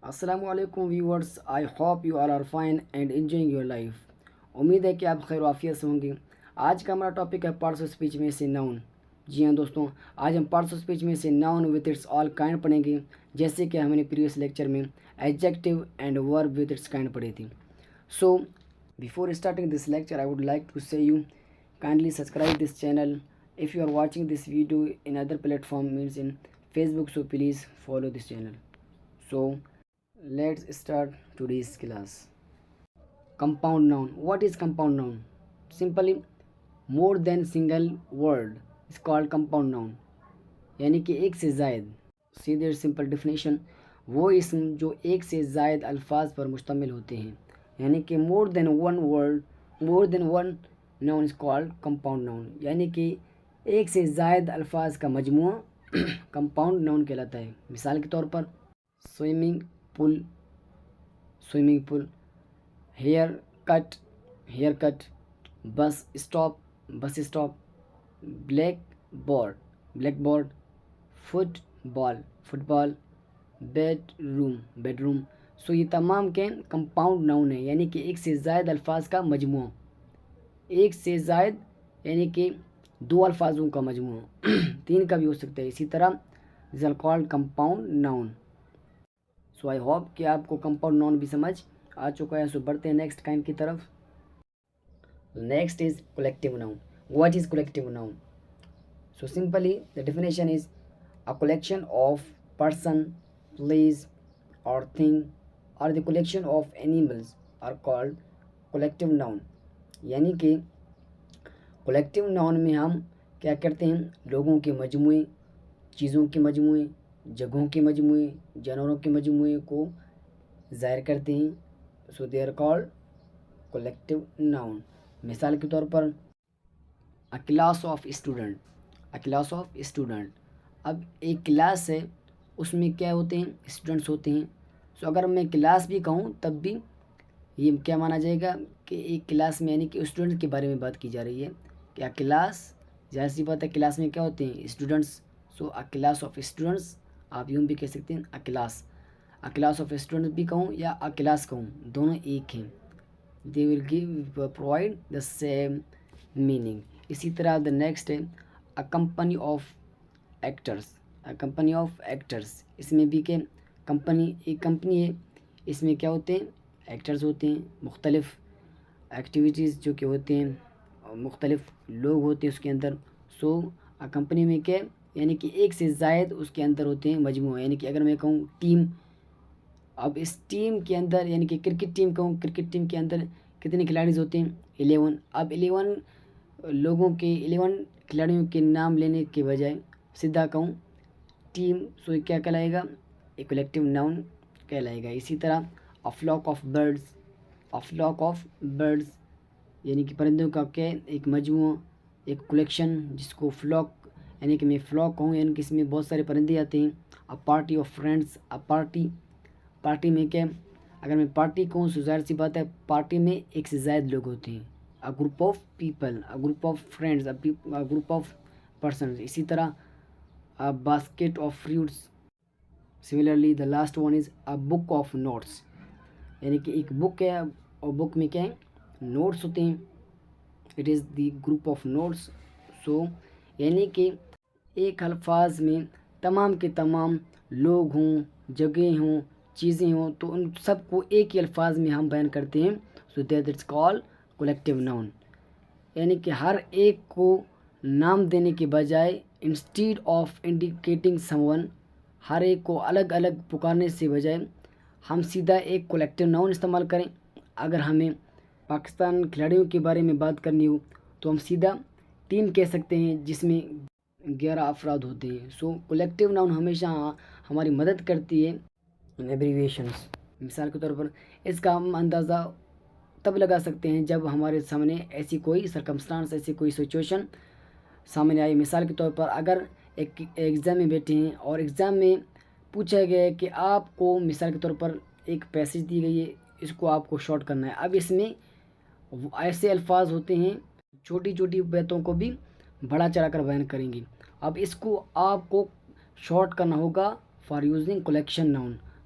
السلام علیکم viewers, I hope you all are fine and enjoying your life. امید ہے کہ آپ خیر و عافیت سے ہوں گے۔ آج کا ہمارا ٹاپک ہے پارٹس آف اسپیچ میں سے ناؤن۔ جی ہاں دوستوں، آج ہم پارٹس آف اسپیچ میں سے noun with its all kind پڑھیں گے، جیسے کہ ہم نے پریویس لیکچر میں adjective and verb with its kind پڑھی تھی۔ So before starting this lecture I would like to say you kindly subscribe this channel. If you are watching this video in other platform, means in Facebook, so please follow this channel. So let's start today's class. Compound noun. What is compound noun? Simply, more than single word is called compound noun. یعنی کہ ایک سے زائد، سیدھے simple definition, وہ اسم جو ایک سے زائد الفاظ پر مشتمل ہوتے ہیں، یعنی کہ more than one word, more than one noun is called compound noun, یعنی کہ ایک سے زائد الفاظ کا مجموعہ کمپاؤنڈ ناؤن کہلاتا ہے۔ مثال کے طور پر swimming pool, swimming pool, haircut, haircut, bus stop, bus stop, blackboard, blackboard, football, football, bedroom, bedroom. So یہ تمام کے کمپاؤنڈ ناؤن ہیں، یعنی کہ ایک سے زائد الفاظ کا مجموعہ، ایک سے زائد یعنی کہ دو الفاظوں کا مجموعہ، تین کا بھی ہو سکتا ہے۔ اسی طرح these are called compound noun. So I hope کہ آپ کو کمپاؤنڈ ناؤن بھی سمجھ آ چکا ہے۔ سو بڑھتے ہیں نیکسٹ کائنڈ کی طرف۔ Next is collective noun. What is collective noun? So simply the definition is a collection of person, place or thing or the collection of animals are called collective noun. یعنی کہ collective noun میں ہم کیا کرتے ہیں؟ لوگوں کے مجموعے، چیزوں کے مجموعے، جگہوں کے مجموعے، جانوروں کے مجموعے کو ظاہر کرتے ہیں۔ So they are called collective noun. مثال کے طور پر a class of student, a class of student. اب ایک کلاس ہے، اس میں کیا ہوتے ہیں؟ اسٹوڈنٹس ہوتے ہیں۔ سو اگر میں کلاس بھی کہوں تب بھی یہ کیا مانا جائے گا کہ ایک کلاس میں، یعنی کہ اسٹوڈنٹ کے بارے میں بات کی جا رہی ہے کہ کلاس، ظاہر سی بات ہے کلاس میں کیا ہوتے ہیں؟ Students. So a class of students, آپ یوں بھی کہہ سکتے ہیں a class, a class of students بھی کہوں یا اے کلاس کہوں، دونوں ایک ہیں، they will give provide the same meaning. اسی طرح دا نیکسٹ ہے a company of actors, a company of actors. اس میں بھی کہ کمپنی ایک کمپنی ہے، اس میں کیا ہوتے ہیں؟ ایکٹرز ہوتے ہیں، مختلف ایکٹیویٹیز جو کہ ہوتے ہیں، مختلف لوگ ہوتے ہیں اس کے اندر۔ سو کمپنی میں کیا، یعنی کہ ایک سے زائد اس کے اندر ہوتے ہیں مجموعہ، یعنی کہ اگر میں کہوں ٹیم، اب اس ٹیم کے اندر، یعنی کہ کرکٹ ٹیم کہوں، کرکٹ ٹیم کے اندر کتنے کھلاڑیز ہوتے ہیں؟ 11۔ اب 11 لوگوں کے، 11 کھلاڑیوں کے نام لینے کے بجائے سیدھا کہوں ٹیم، سو کیا کہلائے گا؟ ایک کولیکٹیو ناؤن کہلائے گا۔ اسی طرح a flock of birds, a flock of birds, یعنی کہ پرندوں کا کیا، ایک مجموعہ، ایک کلیکشن، جس کو فلاک، یعنی کہ میں فلاک کہوں یعنی کہ اس میں بہت سارے پرندے آتے ہیں۔ A party of friends, a party, party میں کیا، اگر میں پارٹی کہوں تو ظاہر سی بات ہے پارٹی میں ایک سے زائد لوگ ہوتے ہیں۔ A group of people, a group of friends, a group of persons. اسی طرح a basket of fruits. Similarly the last one is a book of notes, یعنی کہ ایک بک ہے اور بک میں کیا ہے؟ نوٹس ہوتے ہیں، it is the group of notes. So یعنی کہ ایک الفاظ میں تمام کے تمام لوگ ہوں، جگہیں ہوں، چیزیں ہوں، تو ان سب کو ایک ہی الفاظ میں ہم بیان کرتے ہیں۔ So that it's call collective noun, یعنی کہ ہر ایک کو نام دینے کے بجائے instead of indicating someone, ہر ایک کو الگ الگ پکارنے سے بجائے ہم سیدھا ایک کولیکٹیو ناؤن استعمال کریں۔ اگر ہمیں پاکستان کھلاڑیوں کے بارے میں بات کرنی ہو تو ہم سیدھا ٹیم کہہ سکتے ہیں جس میں 11 افراد ہوتے ہیں۔ سو کولیکٹیو ناؤن ہمیشہ ہماری مدد کرتی ہے ان ایبریویشنس۔ مثال کے طور پر اس کا ہم اندازہ تب لگا سکتے ہیں جب ہمارے سامنے ایسی کوئی سرکمسٹانس، ایسی کوئی سچویشن سامنے آئی۔ مثال کے طور پر اگر ایک ایگزام میں بیٹھے ہیں اور ایگزام میں پوچھا گیا ہے کہ آپ کو، مثال کے طور پر ایک پیسج دی گئی ہے، اس کو آپ کو شارٹ کرنا ہے۔ اب اس میں ایسے الفاظ ہوتے ہیں، چھوٹی چھوٹی باتوں کو بھی بڑا چڑھا کر بیان کریں گے۔ اب اس کو آپ کو شارٹ کرنا ہوگا for using collection noun.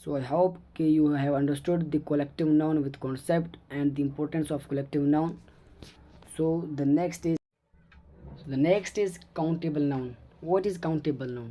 So I hope you have understood the collective noun with concept and the importance of collective noun. So the next is countable noun. What is countable noun?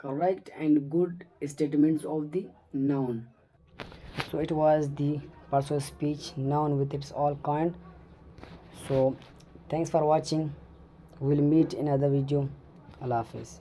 correct and good statements of the noun. So it was the parts of speech noun with its all kind. So thanks for watching. We'll meet in another video. Allah Hafiz.